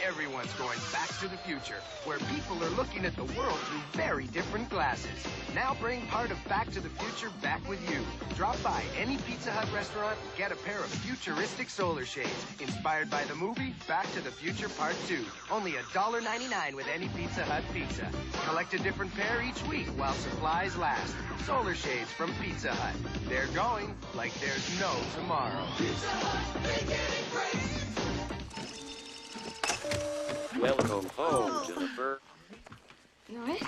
Everyone's going back to the future, where people are looking at the world through very different glasses. Now bring part of Back to the Future back with you. Drop by any Pizza Hut restaurant and get a pair of futuristic solar shades inspired by the movie Back to the Future Part 2. Only $1.99 with any Pizza Hut pizza. Collect a different pair each week while supplies last. Solar shades from Pizza Hut. They're going like there's no tomorrow. Pizza Hut, make it great. Welcome home, Jennifer. You all right?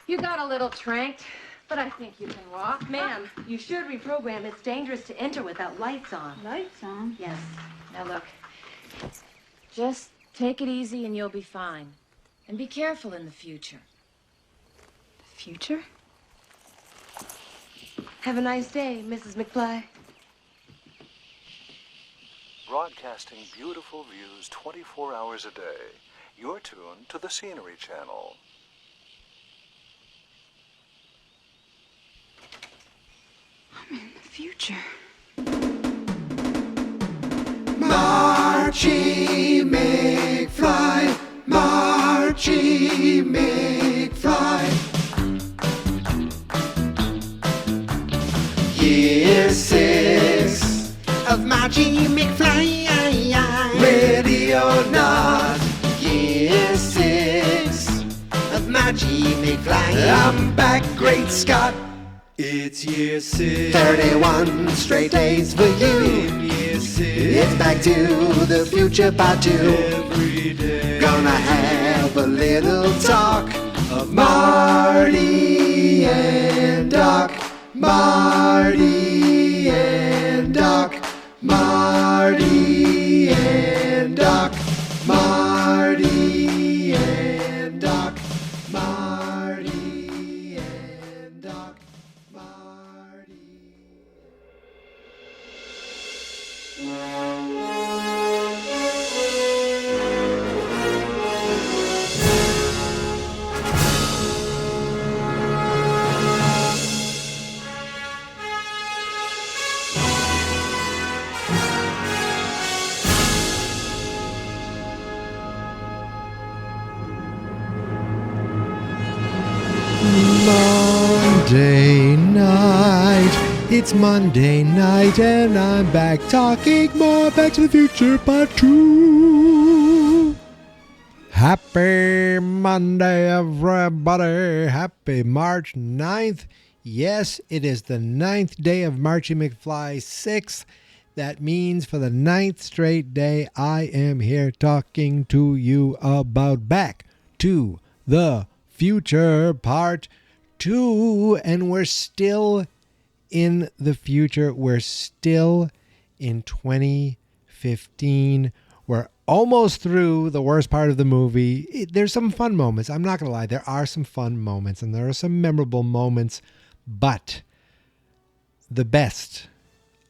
You got a little tranked, but I think you can walk. Ma'am, you should reprogram. It's dangerous to enter without lights on. Lights on? Yes. Now look, just take it easy and you'll be fine. And be careful in the future. The future? Have a nice day, Mrs. McFly. Broadcasting beautiful views 24 hours a day. You're tuned to the Scenery Channel. I'm in the future. Marchy McFly, Marchy McFly. Year 6 of Marchy McFly. Ready or not, Year 6 of Marchy McFly. I'm back, great Scott. It's Year 6. 31 straight days for you. In Year 6. It's Back to the Future Part 2. Every day. Gonna have a little talk of Marty and Doc. Marty and Doc. Marty and Doc. Marty and Doc. Marty and Doc. Marty. Monday night, it's Monday night, and I'm back talking more Back to the Future Part 2. Happy Monday, everybody. Happy March 9th. Yes, it is the 9th day of Marchy McFly 6. That means for the 9th straight day, I am here talking to you about Back to the Future Part 2. And we're still in the future. We're still in 2015. We're almost through the worst part of the movie. There's some fun moments. I'm not going to lie. There are some fun moments and there are some memorable moments. But the best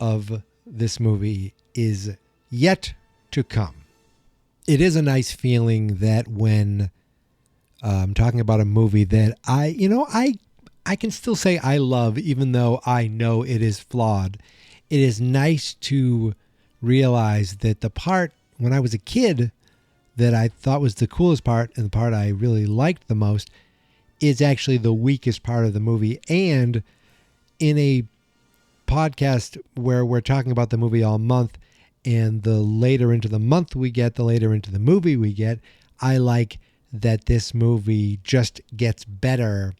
of this movie is yet to come. It is a nice feeling that when I'm talking about a movie that I can still say I love, even though I know it is flawed. It is nice to realize that the part when I was a kid that I thought was the coolest part and the part I really liked the most is actually the weakest part of the movie. And in a podcast where we're talking about the movie all month, and the later into the month we get, the later into the movie we get, I like that this movie just gets better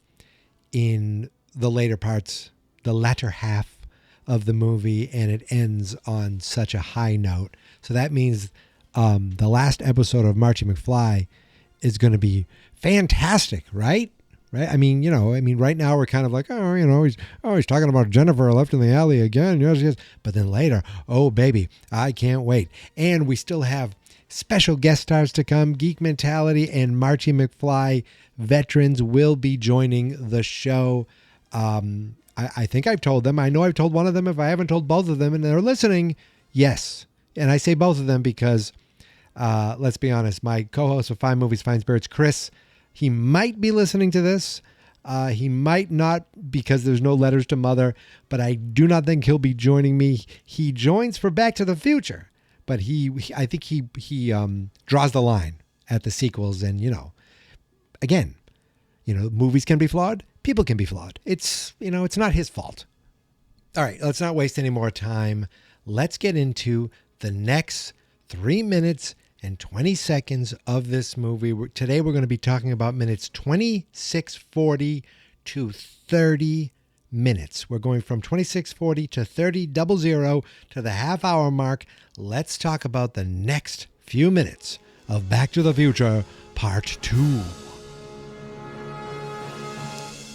in the later parts, the latter half of the movie, and it ends on such a high note. So that means the last episode of Marchy McFly is going to be fantastic, right? Right? I mean, right now we're kind of like, he's talking about Jennifer left in the alley again. Yes. But then later, oh, baby, I can't wait. And we still have special guest stars to come. Geek Mentality and Marchy McFly veterans will be joining the show. I think I've told them. I know I've told one of them. If I haven't told both of them and they're listening, yes. And I say both of them because, let's be honest, my co-host of Fine Movies, Fine Spirits, Chris, he might be listening to this. He might not because there's no letters to Mother, but I do not think he'll be joining me. He joins for Back to the Future, but I think he draws the line at the sequels. And, again, movies can be flawed. People can be flawed. It's not his fault. All right, let's not waste any more time. Let's get into the next 3 minutes and 20 seconds of this movie. Today we're going to be talking about minutes 26:40 to 30 minutes. We're going from 26:40 to 30:00 to the half-hour mark. Let's talk about the next few minutes of Back to the Future Part 2.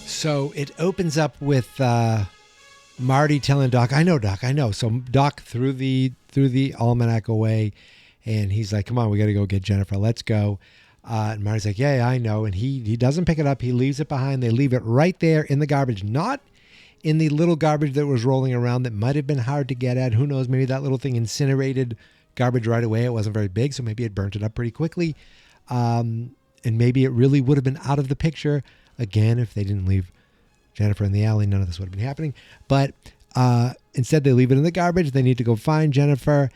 So it opens up with Marty telling Doc, I know, Doc, I know. So Doc threw the almanac away, and he's like, come on, we got to go get Jennifer. Let's go. And Marty's like, yeah, I know. And he doesn't pick it up. He leaves it behind. They leave it right there in the garbage, not in the little garbage that was rolling around that might have been hard to get at. Who knows? Maybe that little thing incinerated garbage right away. It wasn't very big, so maybe it burnt it up pretty quickly. And maybe it really would have been out of the picture. Again, if they didn't leave Jennifer in the alley, none of this would have been happening. But instead, they leave it in the garbage. They need to go find Jennifer,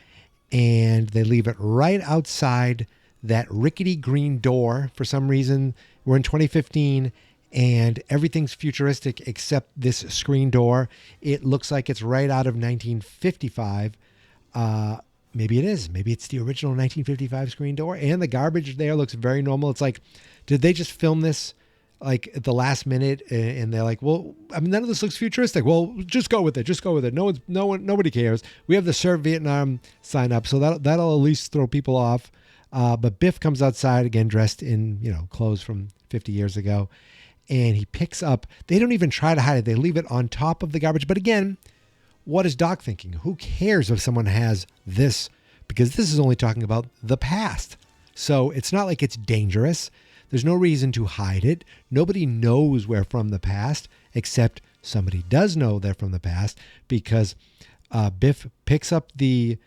and they leave it right outside that rickety green door. For some reason, we're in 2015, and everything's futuristic except this screen door. It looks like it's right out of 1955. Maybe it is. Maybe it's the original 1955 screen door. And the garbage there looks very normal. It's like, did they just film this like at the last minute? And they're like, well, I mean, none of this looks futuristic. Well, just go with it. Just go with it. Nobody cares. We have the Serve Vietnam sign up, so that'll at least throw people off. But Biff comes outside again, dressed in clothes from 50 years ago, and he picks up. They don't even try to hide it. They leave it on top of the garbage. But again, what is Doc thinking? Who cares if someone has this? Because this is only talking about the past. So it's not like it's dangerous. There's no reason to hide it. Nobody knows we're from the past, except somebody does know they're from the past, because Biff picks up the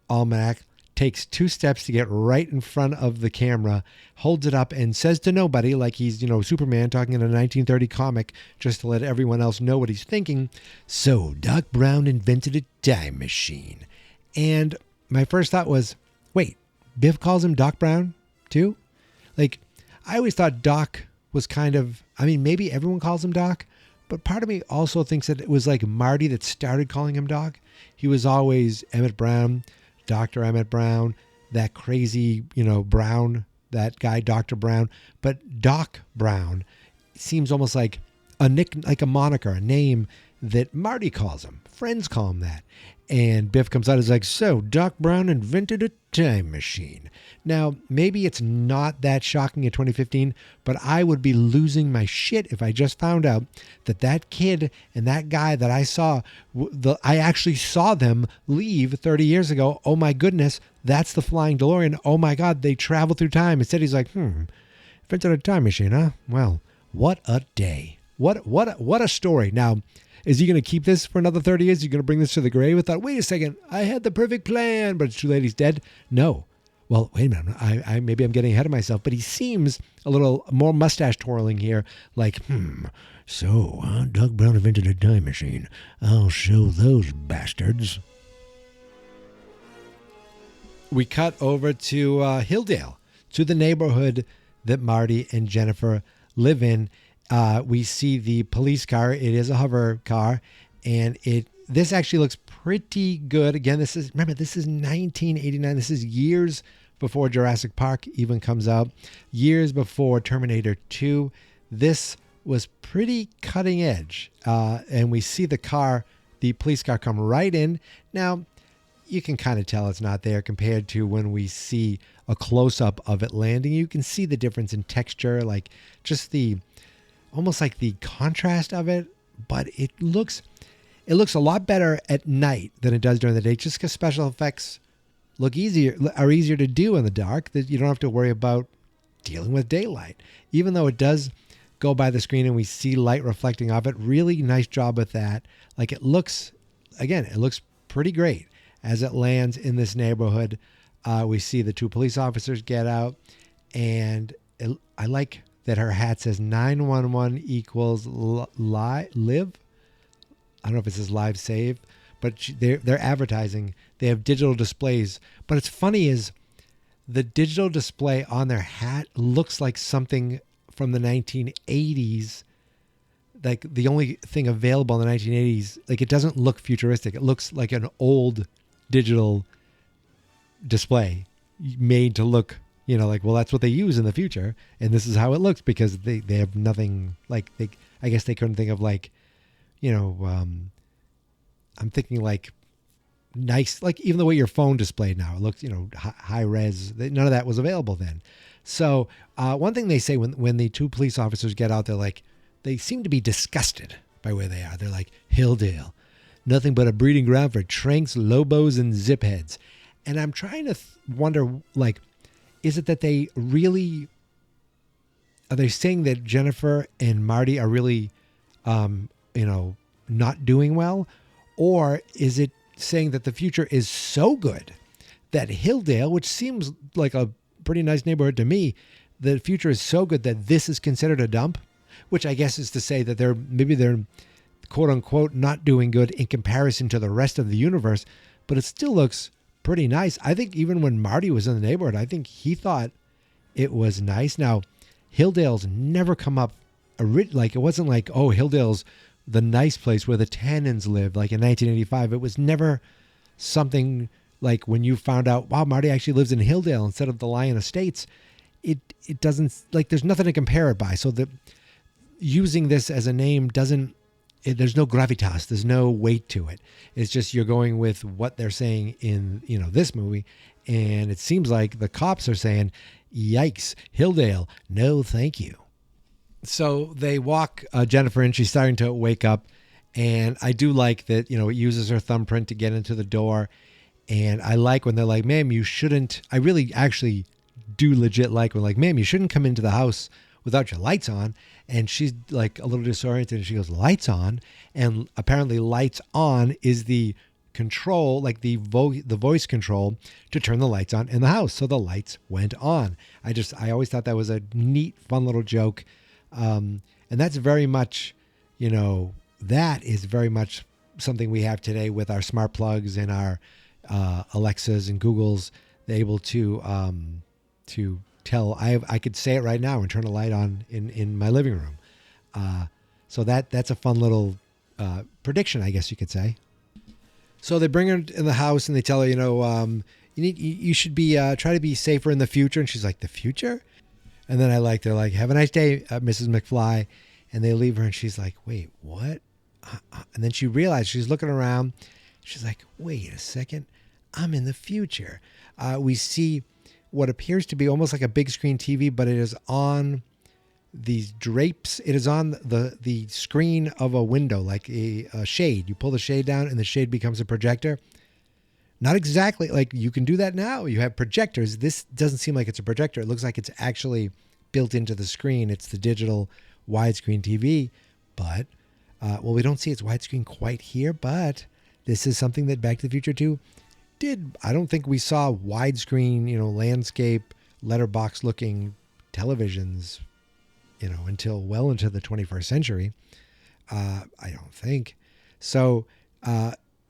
almanac, takes 2 steps to get right in front of the camera, holds it up, and says to nobody, like he's, Superman talking in a 1930 comic, just to let everyone else know what he's thinking. So Doc Brown invented a time machine. And my first thought was, wait, Biff calls him Doc Brown too? Like, I always thought Doc was kind of, maybe everyone calls him Doc, but part of me also thinks that it was like Marty that started calling him Doc. He was always Emmett Brown, Dr. Emmett Brown, that crazy, Brown, that guy, Dr. Brown. But Doc Brown seems almost like like a moniker, a name that Marty calls him. Friends call him that. And Biff comes out and is like, so Doc Brown invented a time machine. Now, maybe it's not that shocking in 2015, but I would be losing my shit if I just found out that kid and that guy that I saw, I actually saw them leave 30 years ago. Oh my goodness, that's the flying DeLorean. Oh my God, they travel through time. Instead, he's like, invented a time machine, huh? Well, what a day. What a story. Now, is he going to keep this for another 30 years? Is he going to bring this to the grave? I thought, wait a second, I had the perfect plan, but it's too late, he's dead? No. Well, wait a minute, maybe I'm getting ahead of myself, but he seems a little more mustache twirling here, like, so Doc Brown invented a time machine. I'll show those bastards. We cut over to Hilldale, to the neighborhood that Marty and Jennifer live in. We see the police car. It is a hover car, and this actually looks pretty good. Again, this is 1989. This is years before Jurassic Park even comes out, years before Terminator 2. This was pretty cutting edge, and we see the police car come right in. Now, you can kind of tell it's not there compared to when we see a close-up of it landing. You can see the difference in texture, like just almost like the contrast of it, but it looks a lot better at night than it does during the day, just because special effects are easier to do in the dark, that you don't have to worry about dealing with daylight. Even though it does go by the screen and we see light reflecting off it, really nice job with that. Like, it looks pretty great as it lands in this neighborhood. We see the 2 police officers get out, and I like that her hat says 911 equals live. I don't know if it says live save, but they're advertising they have digital displays. But it's funny is the digital display on their hat looks like something from the 1980s. Like the only thing available in the 1980s, like it doesn't look futuristic. It looks like an old digital display made to look, like, well, that's what they use in the future. And this is how it looks because they have nothing like I guess they couldn't think of like, I'm thinking like nice, like even the way your phone displayed now, it looks, high res, none of that was available then. So one thing they say when the two police officers get out, they're like, they seem to be disgusted by where they are. They're like, Hilldale, nothing but a breeding ground for tranks, lobos, and zip heads. And I'm trying to wonder, like, is it that they really, are they saying that Jennifer and Marty are really, not doing well? Or is it saying that the future is so good that Hilldale, which seems like a pretty nice neighborhood to me, the future is so good that this is considered a dump? Which I guess is to say that they're quote unquote not doing good in comparison to the rest of the universe, but it still looks pretty nice. I think even when Marty was in the neighborhood, I think he thought it was nice. Now, Hilldale's never come up, like it wasn't like, oh, Hilldale's the nice place where the Tannins lived, like in 1985. It was never something like when you found out, wow, Marty actually lives in Hilldale instead of the Lyon Estates. It doesn't, like, there's nothing to compare it by. So using this as a name there's no gravitas, there's no weight to it. It's just you're going with what they're saying in this movie, and it seems like the cops are saying, yikes, Hilldale, no thank you. So they walk Jennifer in, she's starting to wake up, and I do like that, it uses her thumbprint to get into the door. And I like when they're like, ma'am, you shouldn't, I really actually do legit like when like, ma'am, you shouldn't come into the house without your lights on. And she's like a little disoriented and she goes, lights on. And apparently lights on is the control, like the voice control to turn the lights on in the house. So the lights went on. I always thought that was a neat, fun little joke. And that's very much, that is very much something we have today with our smart plugs and our Alexas and Googles. They're able to tell. I could say it right now and turn a light on in my living room. So that's a fun little prediction, I guess you could say. So they bring her in the house and they tell her, you should be try to be safer in the future. And she's like, the future? And then they're like, have a nice day, Mrs. McFly. And they leave her and she's like, wait, what? And then she realized, she's looking around. She's like, wait a second, I'm in the future. We see what appears to be almost like a big screen TV, but it is on these drapes. It is on the screen of a window, like a shade. You pull the shade down and the shade becomes a projector. Not exactly like you can do that now. You have projectors. This doesn't seem like it's a projector. It looks like it's actually built into the screen. It's the digital widescreen TV, but we don't see its widescreen quite here, but this is something that Back to the Future 2 did. I don't think we saw widescreen, landscape, letterbox looking televisions, until well into the 21st century. I don't think. So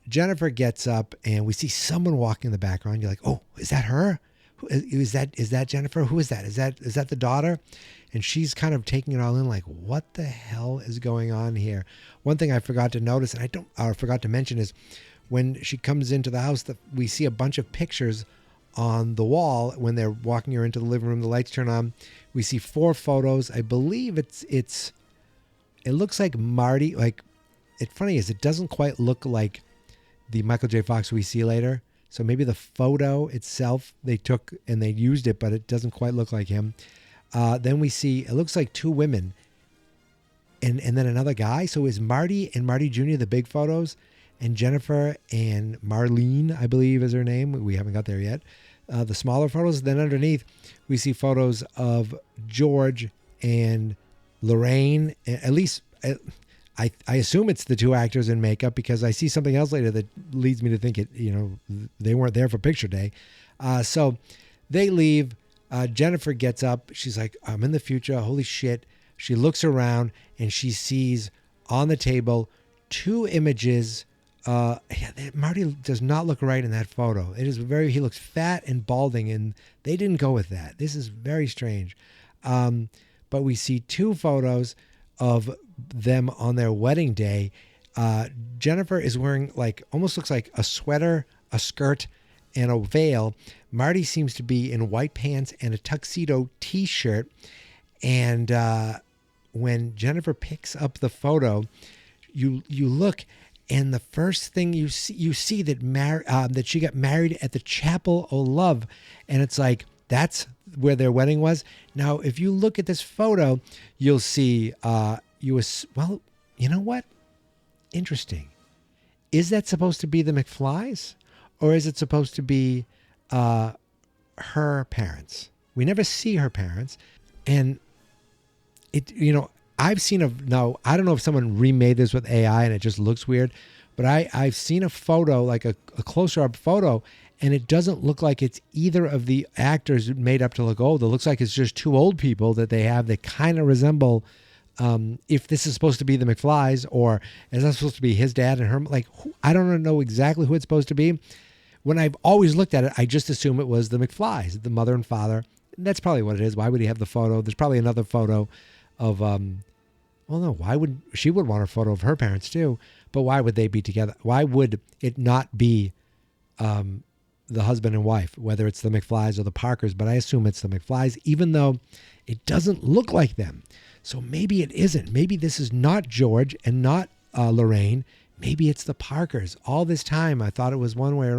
Jennifer gets up and we see someone walking in the background. You're like, oh, is that her? Is that Jennifer? Who is that? Is that the daughter? And she's kind of taking it all in like, what the hell is going on here? One thing I forgot to notice, and I forgot to mention, is when she comes into the house, we see a bunch of pictures on the wall. When they're walking her into the living room, the lights turn on. We see 4 photos. I believe it looks like Marty. Like, it's funny is it doesn't quite look like the Michael J. Fox we see later. So maybe the photo itself they took and they used it, but it doesn't quite look like him. Then we see, it looks like 2 women and then another guy. So is Marty and Marty Jr. the big photos, and Jennifer and Marlene, I believe is her name. We haven't got there yet. The smaller photos. Then underneath we see photos of George and Lorraine. At least I assume it's the 2 actors in makeup, because I see something else later that leads me to think they weren't there for picture day. So they leave. Jennifer gets up. She's like, I'm in the future. Holy shit. She looks around and she sees on the table 2 images Marty does not look right in that photo. He looks fat and balding, and they didn't go with that. This is very strange. But we see two photos of them on their wedding day. Jennifer is wearing almost looks like a sweater, a skirt, and a veil. Marty seems to be in white pants and a tuxedo t-shirt. And when Jennifer picks up the photo, you look, and the first thing you see that she got married at the Chapel of Love, and it's like that's where their wedding was. Now, if you look at this photo, you'll see you know what? Interesting. Is that supposed to be the McFlys, or is it supposed to be her parents? We never see her parents, and I've seen I don't know if someone remade this with AI and it just looks weird, but I've seen a photo, like a closer up photo, and it doesn't look like it's either of the actors made up to look old. It looks like it's just two old people that they have that kind of resemble, if this is supposed to be the McFlys, or is that supposed to be his dad and her? I don't know exactly who it's supposed to be. When I've always looked at it, I just assume it was the McFlys, the mother and father. And that's probably what it is. Why would he have the photo? There's probably another photo of, why would she would want a photo of her parents too, but why would they be together? Why would it not be the husband and wife, whether it's the McFlys or the Parkers? But I assume it's the McFlys, even though it doesn't look like them. So maybe it isn't. Maybe this is not George and not Lorraine. Maybe it's the Parkers. All this time I thought it was one way,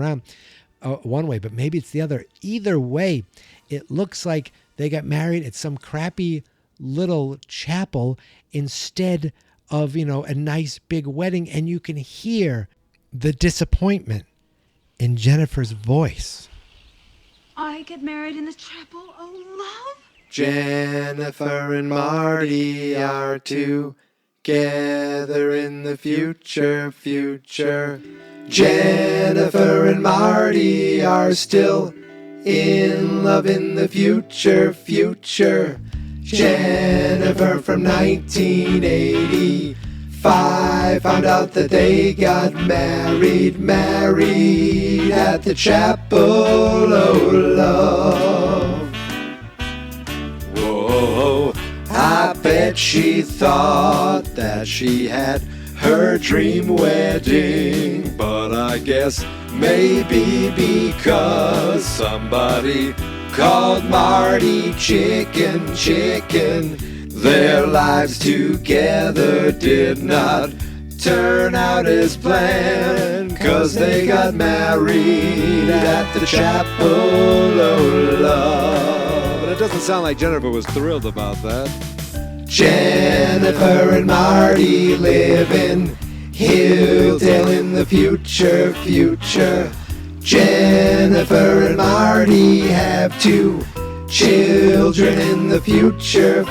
but maybe it's the other. Either way, it looks like they got married at some crappy little chapel instead of, a nice big wedding. And you can hear the disappointment in Jennifer's voice. I get married in the Chapel of Love? Jennifer and Marty are together in the future. Jennifer and Marty are still in love in the future. Jennifer from 1985 found out that they got married at the Chapel of Love. Whoa, I bet she thought that she had her dream wedding, but I guess maybe because somebody called Marty chicken, their lives together did not turn out as planned, 'cause they got married at the Chapel of Love. But it doesn't sound like Jennifer was thrilled about that. Jennifer and Marty live in Hilldale in the future. Jennifer and Marty have 2 children in the future.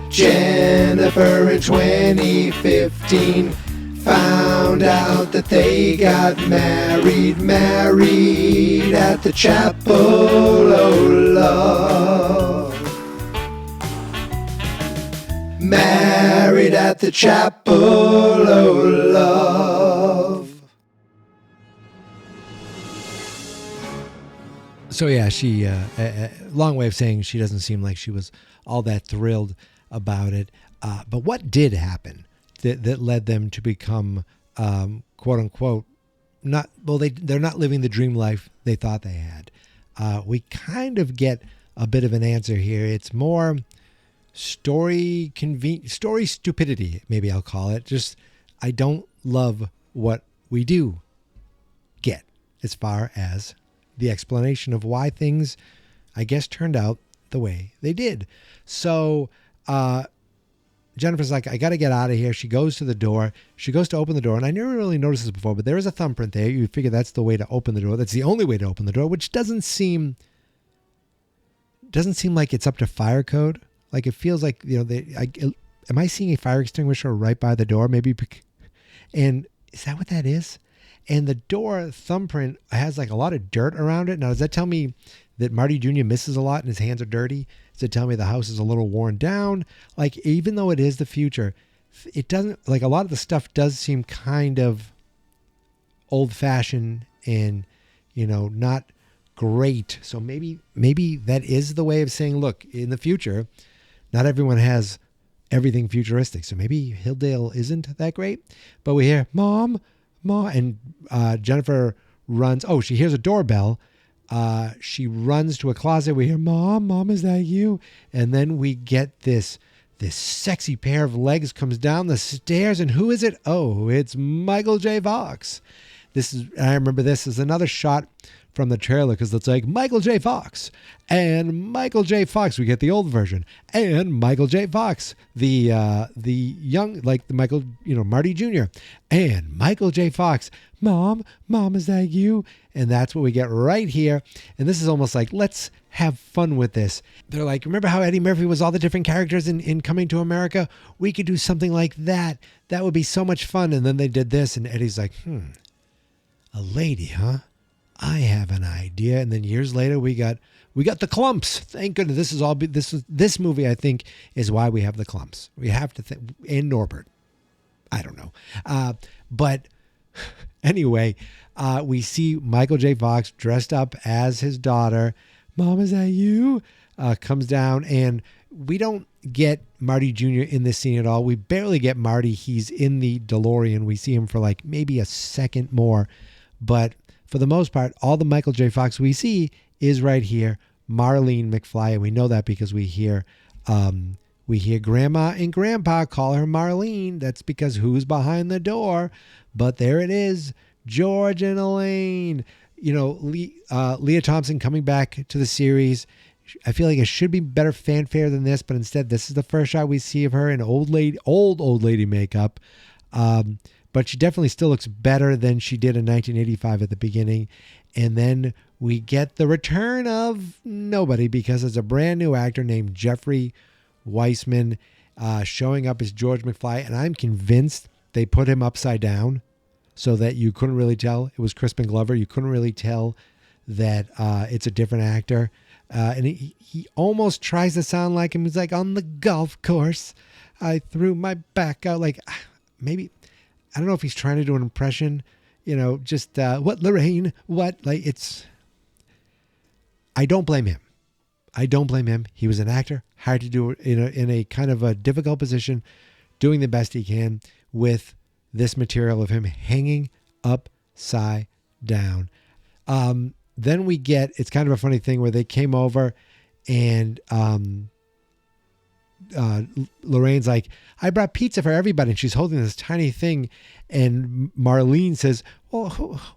Jennifer in 2015 found out that they got married at the Chapel of Love. Married at the Chapel of Love. So yeah, she long way of saying she doesn't seem like she was all that thrilled about it. But what did happen that led them to become quote unquote they're not living the dream life they thought they had. We kind of get a bit of an answer here. It's more story stupidity, maybe I'll call it. Just I don't love what we do get as far as the explanation of why things, I guess, turned out the way they did. So Jennifer's like, I got to get out of here. She goes to the door. She goes to open the door. And I never really noticed this before, but there is a thumbprint there. You figure that's the way to open the door. That's the only way to open the door, which doesn't seem like it's up to fire code. Like it feels like, am I seeing a fire extinguisher right by the door? Maybe. And is that what that is? And the door thumbprint has like a lot of dirt around it. Now, does that tell me that Marty Jr. misses a lot and his hands are dirty? Does it tell me the house is a little worn down? Like, even though it is the future, it doesn't, like a lot of the stuff does seem kind of old-fashioned and, not great. So maybe that is the way of saying, look, in the future, not everyone has everything futuristic. So maybe Hilldale isn't that great. But we hear, Mom, and Jennifer runs. Oh, she hears a doorbell. She runs to a closet. We hear, Mom, is that you? And then we get this sexy pair of legs comes down the stairs. And who is it? Oh, it's Michael J. Fox. I remember this is another shot from the trailer because it's like Michael J. Fox and Michael J. Fox. We get the old version and Michael J. Fox, the young, like the Michael, Marty Jr. and Michael J. Fox. Mom, is that you? And that's what we get right here. And this is almost like, let's have fun with this. They're like, remember how Eddie Murphy was all the different characters in Coming to America? We could do something like that. That would be so much fun. And then they did this and Eddie's like, a lady, huh? I have an idea. And then years later, we got the Clumps. Thank goodness. This movie, I think, is why we have the Clumps. We have to think, and Norbert. I don't know. But anyway, we see Michael J. Fox dressed up as his daughter. Mom, is that you? Comes down, and we don't get Marty Jr. in this scene at all. We barely get Marty. He's in the DeLorean. We see him for like maybe a second more. But for the most part, all the Michael J. Fox we see is right here, Marlene McFly, and we know that because we hear Grandma and Grandpa call her Marlene. That's because who's behind the door? But there it is, George and Elaine. Leah Thompson coming back to the series. I feel like it should be better fanfare than this, but instead, this is the first shot we see of her in old lady makeup. But she definitely still looks better than she did in 1985 at the beginning. And then we get the return of nobody because it's a brand new actor named Jeffrey Weissman showing up as George McFly. And I'm convinced they put him upside down so that you couldn't really tell it was Crispin Glover. You couldn't really tell that it's a different actor. And he almost tries to sound like him. He's like, on the golf course, I threw my back out. Like, maybe... I don't know if he's trying to do an impression, what, Lorraine, what? Like, I don't blame him. He was an actor, hired to do it in a kind of a difficult position, doing the best he can with this material of him hanging upside down. Then we get, it's kind of a funny thing where they came over and, Lorraine's like, I brought pizza for everybody. And she's holding this tiny thing. And Marlene says, well,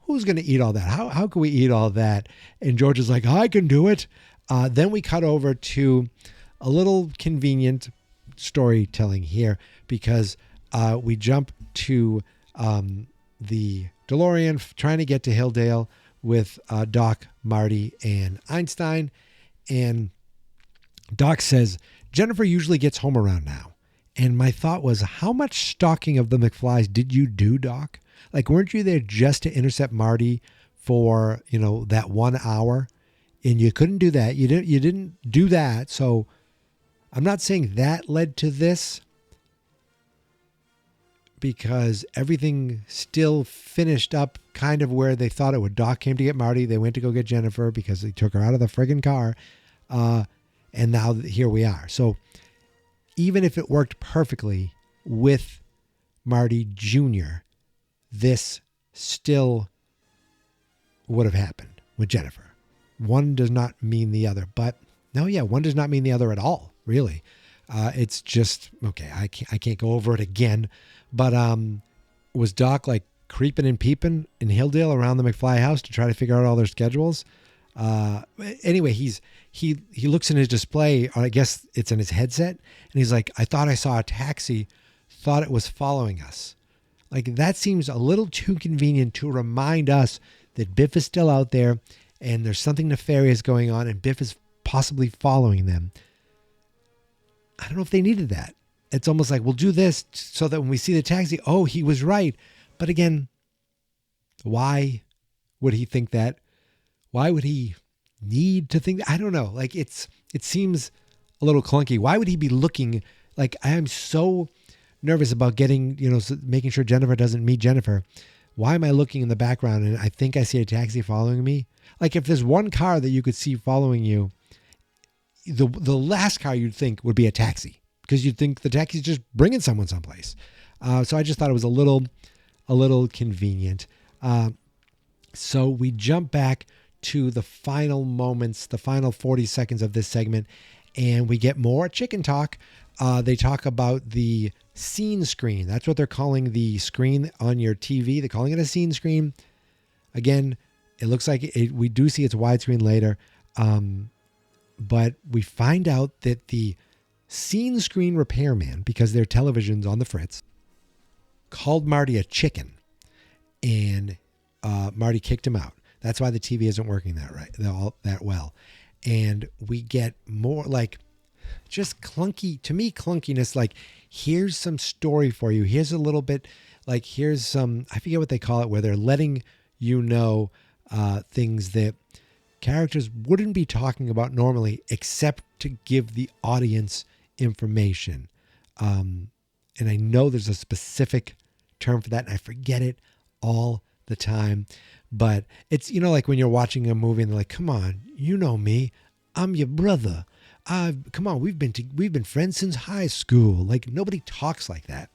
who's going to eat all that? How can we eat all that? And George is like, I can do it. Then we cut over to a little convenient storytelling here because we jump to the DeLorean trying to get to Hilldale with Doc, Marty, and Einstein. And Doc says, Jennifer usually gets home around now. And my thought was, how much stalking of the McFlys did you do, Doc? Like, weren't you there just to intercept Marty for, that 1 hour? And you couldn't do that. You didn't do that. So I'm not saying that led to this because everything still finished up kind of where they thought it would. Doc came to get Marty. They went to go get Jennifer because they took her out of the friggin' car. And now here we are. So even if it worked perfectly with Marty Jr., this still would have happened with Jennifer. One does not mean the other, but one does not mean the other at all, really. It's just, okay, I can't go over it again, but was Doc like creeping and peeping in Hilldale around the McFly house to try to figure out all their schedules? Anyway, he looks in his display, or I guess it's in his headset, and he's like, I thought I saw a taxi, thought it was following us. Like, that seems a little too convenient to remind us that Biff is still out there and there's something nefarious going on and Biff is possibly following them. I don't know if they needed that. It's almost like, we'll do this so that when we see the taxi, oh, he was right. But again, why would he think that? Why would he need to think that? I don't know. Like, it seems a little clunky. Why would he be looking? Like, I am so nervous about getting, making sure Jennifer doesn't meet Jennifer. why am I looking in the background and I think I see a taxi following me? Like if there's one car that you could see following you, the last car you'd think would be a taxi because you'd think the taxi's just bringing someone someplace. So I just thought it was a little convenient. So we jump back to the final moments, the final 40 seconds of this segment, and we get more chicken talk. They talk about the scene screen. That's what they're calling the screen on your TV. They're calling it a scene screen. Again, it looks like we do see it's widescreen later. But we find out that the scene screen repairman, because their television's on the fritz, called Marty a chicken, and Marty kicked him out. That's why the TV isn't working that well. And we get more like just clunky, to me, clunkiness. Like, here's some story for you. Here's a little bit, like, here's some, I forget what they call it, where they're letting you know things that characters wouldn't be talking about normally, except to give the audience information. And I know there's a specific term for that, and I forget it all the time. But it's, like when you're watching a movie and they're like, come on, you know me, I'm your brother. Come on, we've been friends since high school. Like, nobody talks like that.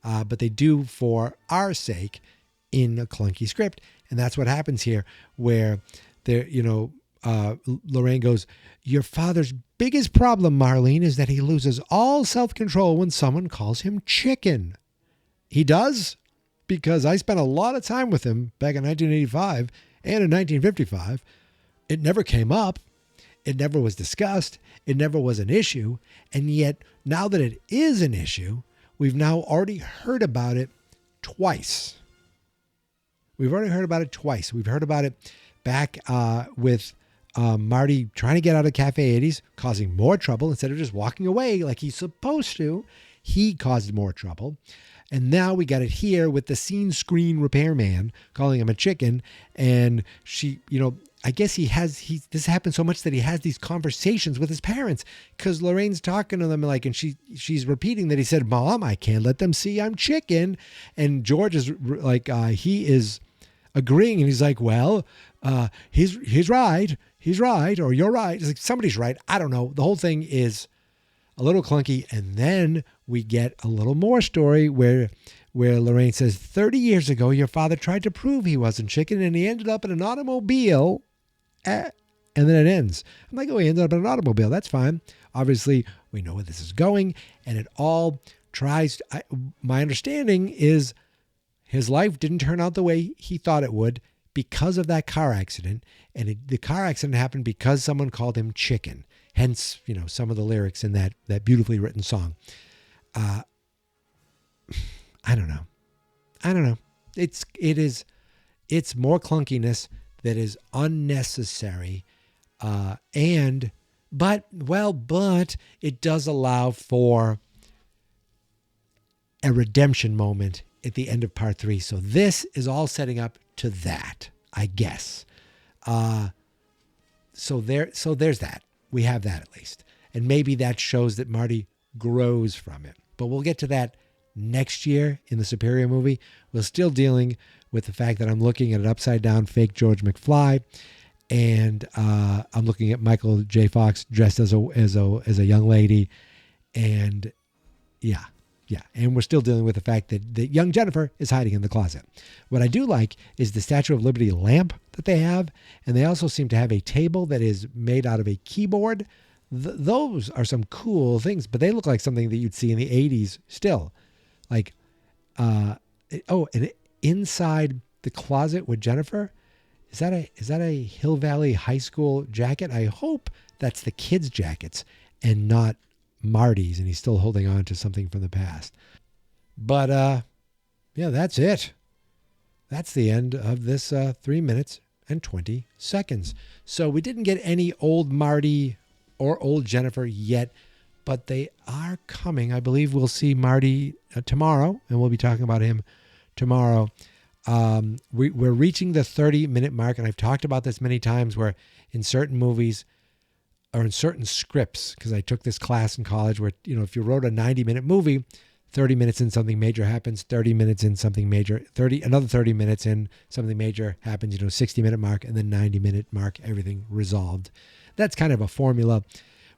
But they do for our sake in a clunky script. And that's what happens here, where they're, Lorraine goes, your father's biggest problem, Marlene, is that he loses all self-control when someone calls him chicken. He does? Because I spent a lot of time with him back in 1985 and in 1955. It never came up. It never was discussed. It never was an issue. And yet, now that it is an issue, we've now already heard about it twice. We've already heard about it twice. We've heard about it back with Marty trying to get out of Cafe 80s, causing more trouble instead of just walking away like he's supposed to. He caused more trouble. And now we got it here with the scene screen repairman calling him a chicken. And she, I guess this happens so much that he has these conversations with his parents, because Lorraine's talking to them and she's repeating that he said, Mom, I can't let them see I'm chicken. And George is like, he is agreeing. And he's like, well, he's right. He's right. Or you're right. It's like, somebody's right. I don't know. The whole thing is a little clunky. And then we get a little more story where Lorraine says, 30 years ago, your father tried to prove he wasn't chicken and he ended up in an automobile. And then it ends. I'm like, oh, he ended up in an automobile. That's fine. Obviously, we know where this is going. And it all tries. My understanding is his life didn't turn out the way he thought it would because of that car accident. And the car accident happened because someone called him chicken. Hence, some of the lyrics in that beautifully written song. I don't know. It's more clunkiness that is unnecessary. But it does allow for a redemption moment at the end of part 3. So this is all setting up to that, I guess. So there's that. We have that at least. And maybe that shows that Marty grows from it. But we'll get to that next year in the Superior movie. We're still dealing with the fact that I'm looking at an upside down fake George McFly. And I'm looking at Michael J. Fox dressed as a young lady. And yeah. And we're still dealing with the fact that young Jennifer is hiding in the closet. What I do like is the Statue of Liberty lamp that they have. And they also seem to have a table that is made out of a keyboard. Those are some cool things, but they look like something that you'd see in the 80s still. Like, and inside the closet with Jennifer, is that a Hill Valley High School jacket? I hope that's the kids' jackets and not Marty's, and he's still holding on to something from the past. But that's it. That's the end of this 3 minutes and 20 seconds. So we didn't get any old Marty or old Jennifer yet, but they are coming. I believe we'll see Marty tomorrow, and we'll be talking about him tomorrow. We're reaching the 30-minute mark, and I've talked about this many times, where in certain movies or in certain scripts, because I took this class in college where, if you wrote a 90-minute movie, 30 minutes in, something major happens. 30 minutes in, something major. Another 30 minutes in, something major happens. 60-minute mark, and then 90-minute mark, everything resolved. That's kind of a formula.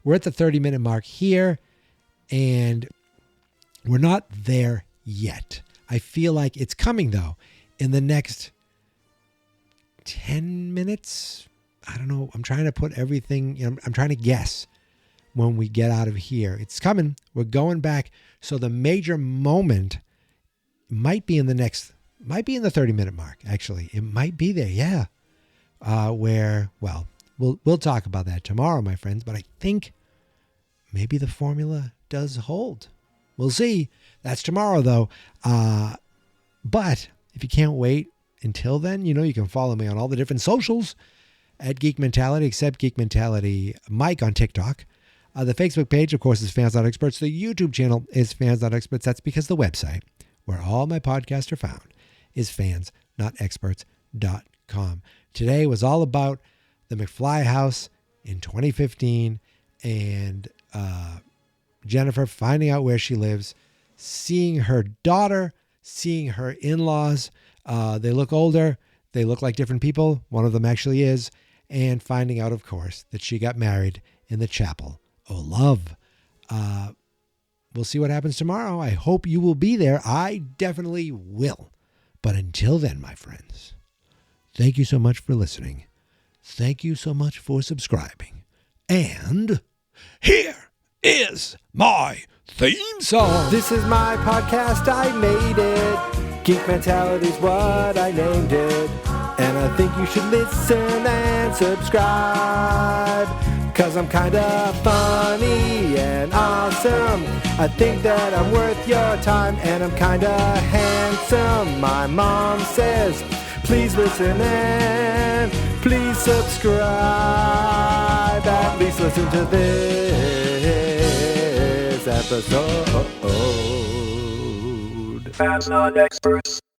We're at the 30-minute mark here, and we're not there yet. I feel like it's coming, though, in the next 10 minutes. I don't know. I'm trying to put everything, I'm trying to guess when we get out of here. It's coming. We're going back. So the major moment might be in the 30-minute mark, actually. It might be there, yeah. We'll talk about that tomorrow, my friends, but I think maybe the formula does hold. We'll see. That's tomorrow, though. But if you can't wait until then, you can follow me on all the different socials at Geek Mentality, except Geek Mentality Mike on TikTok. The Facebook page, of course, is Fans Not Experts. The YouTube channel is Fans Not Experts. That's because the website, where all my podcasts are found, is fansnotexperts.com. Today was all about the McFly house in 2015 and Jennifer finding out where she lives, seeing her daughter, seeing her in-laws. They look older. They look like different people. One of them actually is. And finding out, of course, that she got married in the chapel. Oh, love. We'll see what happens tomorrow. I hope you will be there. I definitely will. But until then, my friends, thank you so much for listening. Thank you so much for subscribing. And here is my theme song. This is my podcast. I made it. Geek Mentality's what I named it. And I think you should listen and subscribe. 'Cause I'm kinda funny and awesome. I think that I'm worth your time, and I'm kinda handsome. My mom says, please listen and please subscribe. At least listen to this episode. Fans Not Experts.